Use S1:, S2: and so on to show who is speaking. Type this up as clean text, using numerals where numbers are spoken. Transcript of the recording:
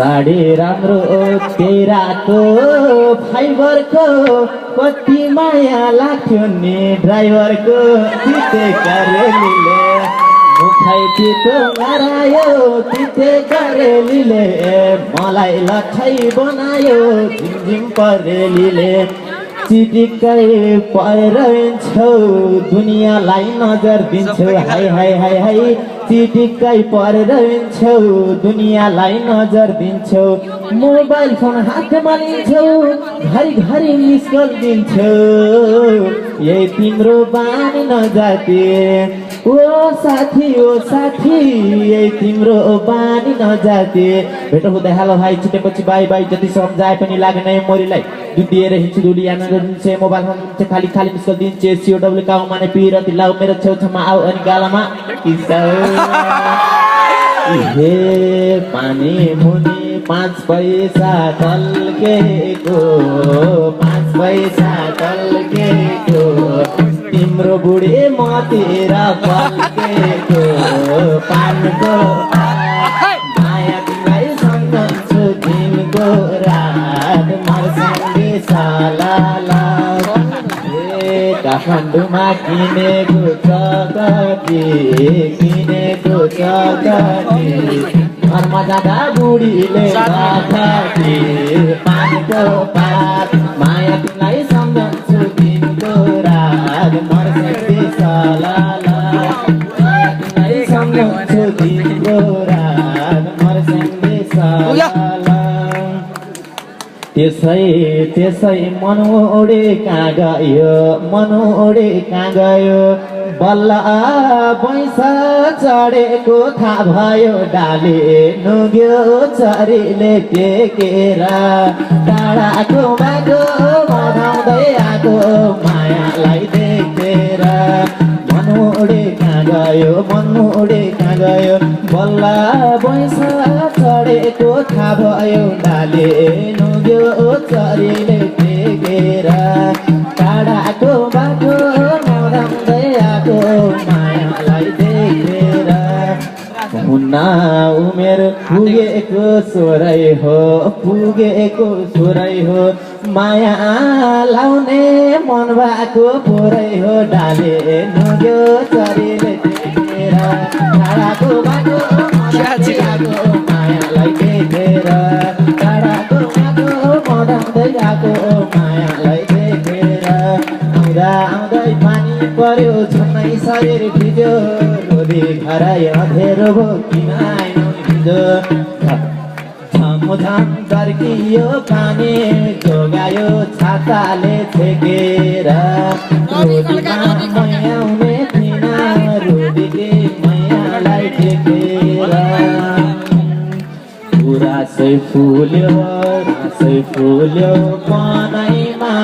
S1: साडी राम्रो त्यही रातो फाइबरको कति माया लाग्थ्यो नि ड्राइभरको तिते करेलीले मुखाइ तितो गरायो तिते करेलीले मलाई लट्ठै बनायो झिमझिम परेलीले चिटिक्कै परेर हिँड्छौ दुनियाँलाई नजर दिन्छौ हाय हाय हाय हाय चिटिक्कै परेर हिँड्छौ दुनियाँलाई नजर दिन्छौ मोबाइल फोन हातमा लिन्छौ घरि घरि मिस कल दिन्छौ यही तिम्रो बानी नजाते ओ साथी यही तिम्रो बानी नजाते भेट हुँदै हेलो भाइ छुटेपछि बाई बाई जति सम्झाए पनि लाग्ने मोरीलाई दुध दिएर हिँड्छु दुलियान दिन्छे मोबाइल फोन दिन्छे खाली खाली मिस कल दिन्छे सिओडब्ल्यू काउ माने पिरती लाउ मेरो छेउछाउमा आऊ अनि गालामा हे पानी मुनि 5 पैसा टल्केको 5 पैसा टल्केको तिम्रो बुढी मतिर पल्केको पानको माया तिमीलाई सम्झन्छु दिनको रात मर्सँगे सालाला काठमाडौँमा किनेको चकती घरमा जाँदा बुढीले चकती पानीको पात माया तिमीलाई सम्झन्छु दिनको रात मर्सँगे सालाला माया तिमीलाई सम्झन्छु दिनको रात मर्सँगे सालाला त्यसै मनोडे कहाँ गयो बल्ल पैसा चढेको थाहा भयो डाले नुग्यो चरीले टेकेर डाँडाको बाटो बनाउँदै आएको मायालाई देखेर मनोडे कहाँ गयो बल्ल पैसा चढेको थाहा भयो डाले नुग्यो चरीले टेकेर टाढाको बाटो बनाउँदै आएको मायालाई देखेर हुन्ना उमेर पुगेको सोरै हो माया लाउने मन भएको पोरै हो डाले नुग्यो चरीले टेकेर टाढाको बाटो मायालाई देखेर टाढाको बाटो बनाउँदै आएको मायालाई देखेर आउँदै पानी पर्यो छन्नै शरीर भिज्यो रोदी घराइ अँधेरो भो किन आइनु हिजो झमझम तर्कियो पानी जोगायो छाताले छेकेर रोदीमा मैयाउने थिइन रोदीले मैयालाई टेकेर रासै फुल्यो बनैमा